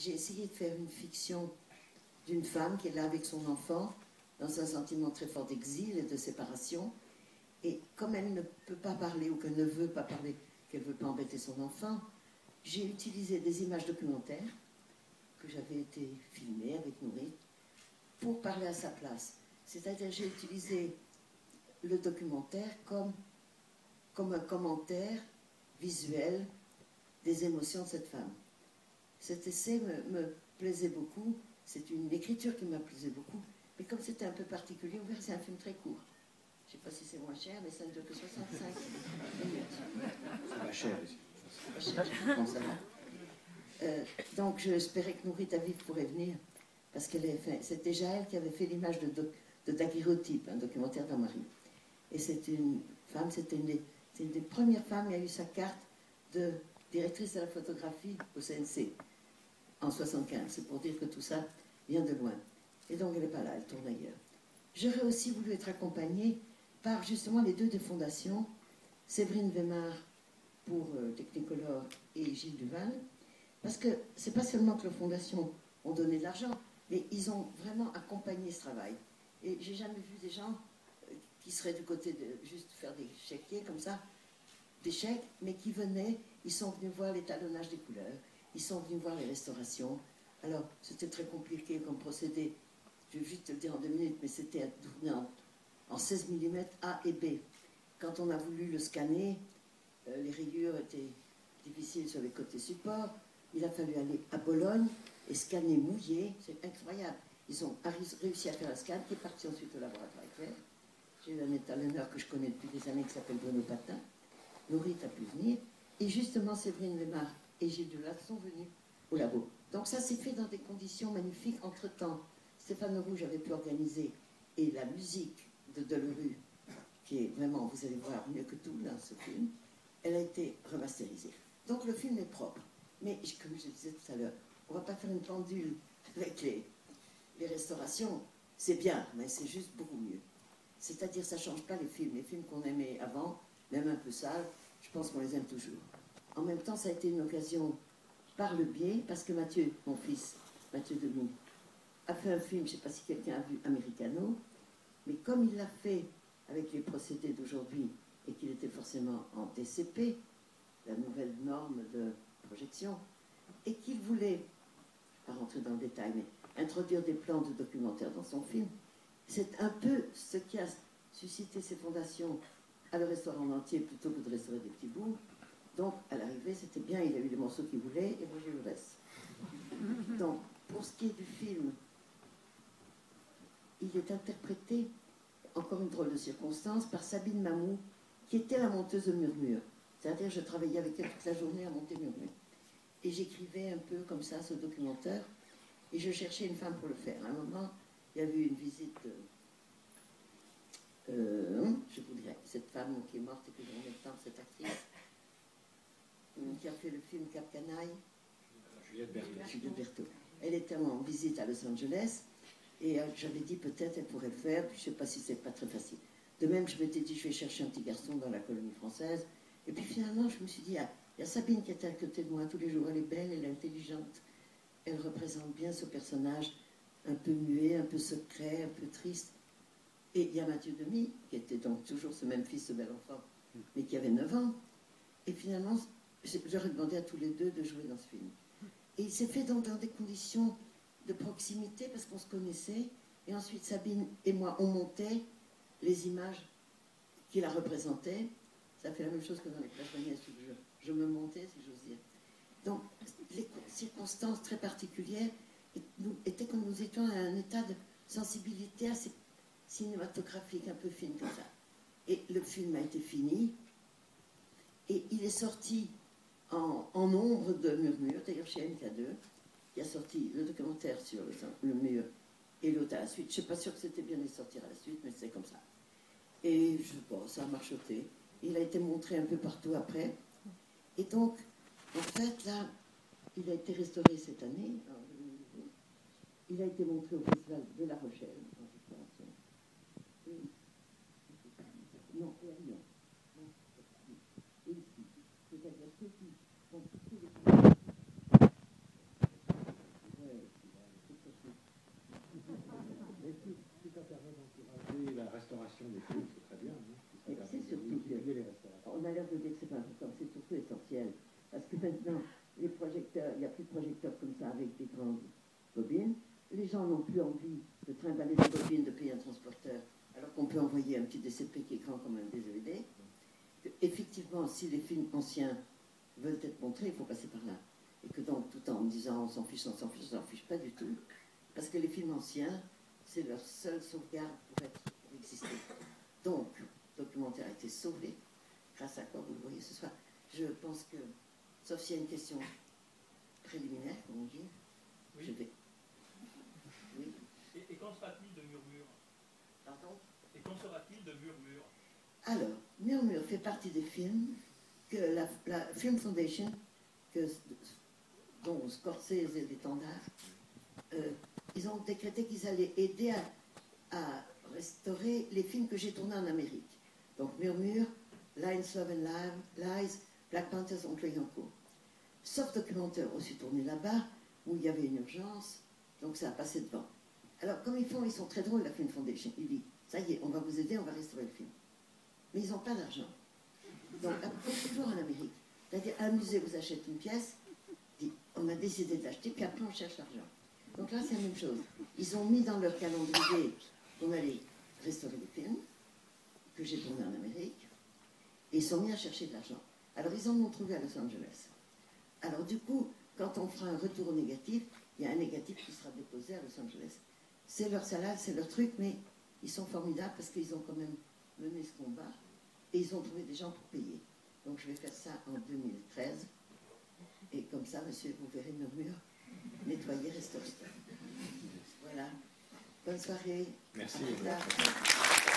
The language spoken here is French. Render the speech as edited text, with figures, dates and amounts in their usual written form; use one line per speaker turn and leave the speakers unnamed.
j'ai essayé de faire une fiction d'une femme qui est là avec son enfant, dans un sentiment très fort d'exil et de séparation. Et comme elle ne peut pas parler ou qu'elle ne veut pas parler, qu'elle ne veut pas embêter son enfant, j'ai utilisé des images documentaires que j'avais été filmées avec Nourit pour parler à sa place. C'est-à-dire j'ai utilisé le documentaire comme un commentaire visuel des émotions de cette femme. Cet essai me plaisait beaucoup, c'est une écriture qui me plaisait beaucoup, mais comme c'était un peu particulier, c'est un film très court. Je ne sais pas si c'est moins cher, mais ça ne dure que 65 minutes.
C'est pas cher ici.
Bon, ça va. Donc j'espérais que Nourit Aviv pourrait venir, parce qu'elle avait fait, c'est déjà elle qui avait fait l'image de Daguerreotype, un documentaire d'un mari. Et c'est une femme, c'est une des premières femmes qui a eu sa carte de directrice de la photographie au CNC en 75. C'est pour dire que tout ça vient de loin. Et donc elle n'est pas là, elle tourne ailleurs. J'aurais aussi voulu être accompagnée par justement les deux des fondations, Séverine Weimar pour Technicolor et Gilles Duval, parce que c'est pas seulement que les fondations ont donné de l'argent, mais ils ont vraiment accompagné ce travail. Et j'ai jamais vu des gens qui seraient du côté de juste faire des chéquiers comme ça, des chèques, mais qui venaient, ils sont venus voir l'étalonnage des couleurs, ils sont venus voir les restaurations. Alors, c'était très compliqué comme procédé. Je vais juste te le dire en 2 minutes, mais c'était tourné en 16 mm A et B. Quand on a voulu le scanner, les rayures étaient difficiles sur les côtés supports. Il a fallu aller à Bologne et scanner mouillé. C'est incroyable. Ils ont réussi à faire un scan qui est parti ensuite au laboratoire Éclair. J'ai eu un étalonneur que je connais depuis des années qui s'appelle Bruno Patin. Nourit a pu venir. Et justement, Séverine Weimar et Gilles Duval sont venus au labo. Donc ça s'est fait dans des conditions magnifiques. Entre-temps, Stéphane Rouge avait pu organiser, et la musique de Delerue, qui est vraiment, vous allez voir, mieux que tout dans ce film, elle a été remasterisée. Donc le film est propre. Mais comme je disais tout à l'heure, on ne va pas faire une pendule avec les restaurations. C'est bien, mais c'est juste beaucoup mieux. C'est-à-dire, ça ne change pas les films. Les films qu'on aimait avant, même un peu sales, je pense qu'on les aime toujours. En même temps, ça a été une occasion par le biais, parce que Mathieu, mon fils, Mathieu Demy, a fait un film, je ne sais pas si quelqu'un a vu, Americano, mais comme il l'a fait avec les procédés d'aujourd'hui et qu'il était forcément en DCP, la nouvelle norme de projection, et qu'il voulait, je ne vais pas rentrer dans le détail, mais introduire des plans de documentaire dans son film, c'est un peu ce qui a suscité ses fondations à le restaurer en entier plutôt que de restaurer des petits bouts. Donc, à l'arrivée, c'était bien, il a eu les morceaux qu'il voulait, et moi j'ai eu le reste. Donc, pour ce qui est du film, il est interprété, encore une drôle de circonstance, par Sabine Mamou, qui était la monteuse de Murmure. C'est-à-dire, je travaillais avec elle toute la journée à monter Murmure. Et j'écrivais un peu comme ça ce documentaire, et je cherchais une femme pour le faire. À un moment, il y a eu une visite, je vous dirais, cette femme qui est morte et que j'ai en même temps, cette actrice, qui a fait le film Cap Canaille, Juliette Berthaud. Elle était en visite à Los Angeles, et j'avais dit peut-être elle pourrait le faire, puis je ne sais pas si c'est pas très facile. De même, je m'étais dit, je vais chercher un petit garçon dans la colonie française, et puis finalement, je me suis dit, il y a Sabine qui est à côté de moi tous les jours, elle est belle, elle est intelligente, elle représente bien ce personnage un peu muet, un peu secret, un peu triste. Et il y a Mathieu Demy, qui était donc toujours ce même fils, ce bel enfant, mais qui avait 9 ans. Et finalement, j'aurais demandé à tous les deux de jouer dans ce film. Et il s'est fait donc dans des conditions de proximité, parce qu'on se connaissait. Et ensuite, Sabine et moi, on montait les images qui la représentaient. Ça fait la même chose que dans les plages d'Agnès, où je me montais, si j'ose dire. Donc, les circonstances très particulières étaient que nous étions à un état de sensibilité assez cinématographique, un peu fine comme ça. Et le film a été fini, et il est sorti en ombre de Murmure, d'ailleurs chez MK2, qui a sorti le documentaire sur le mur et l'autre à la suite. Je ne suis pas sûre que c'était bien de sortir à la suite, mais c'est comme ça. Et bon, ça a marchoté. Il a été montré un peu partout après. Et donc, en fait, là, il a été restauré cette année, en 2018. Il a été montré au Festival de La Rochelle, en restauration. Non, et à Lyon. Et ici. C'est-à-dire ceux qui font tous les projecteurs comme ça avec des grandes bobines. Les gens n'ont plus envie de trimballer des bobines, de payer un transporteur, alors qu'on peut envoyer un petit DCP qui est grand comme un DVD. Effectivement, si les films anciens veulent être montrés, il faut passer par là. Et que donc, tout en me disant on s'en fiche, on s'en fiche, on s'en fiche, pas du tout. Parce que les films anciens, c'est leur seule sauvegarde pour exister. Donc, le documentaire a été sauvé grâce à quoi vous le voyez ce soir. Je pense que, sauf s'il y a une question préliminaire, comme on dit,
oui.
Je vais. Oui.
Et qu'en sera-t-il de Murmure?
Pardon?
Et qu'en sera-t-il de Murmure?
Alors, Murmure fait partie des films que la Film Foundation, dont Scorsese est l'étendard, ils ont décrété qu'ils allaient aider à restaurer les films que j'ai tournés en Amérique. Donc Murmure, Lions, Love and Lies, Black Panthers, Oncle Yanko. Sauf documentaire aussi tourné là-bas, où il y avait une urgence, donc ça a passé devant. Alors, comme ils sont très drôles, la Film Foundation. Ils disent, ça y est, on va vous aider, on va restaurer le film. Mais ils n'ont pas d'argent. Donc, toujours en Amérique. C'est-à-dire, un musée vous achète une pièce, dit, on a décidé d'acheter, puis après on cherche l'argent. Donc là, c'est la même chose. Ils ont mis dans leur calendrier qu'on allait restaurer les films, que j'ai tournés en Amérique, et ils sont mis à chercher de l'argent. Alors, ils en ont trouvé à Los Angeles. Alors, du coup, quand on fera un retour négatif, il y a un négatif qui sera déposé à Los Angeles. C'est leur salade, c'est leur truc, mais ils sont formidables parce qu'ils ont quand même mené ce combat et ils ont trouvé des gens pour payer. Donc je vais faire ça en 2013 et comme ça, monsieur, vous verrez Murmure nettoyer, restaurer. Voilà. Bonne soirée.
Merci.
À plus tard.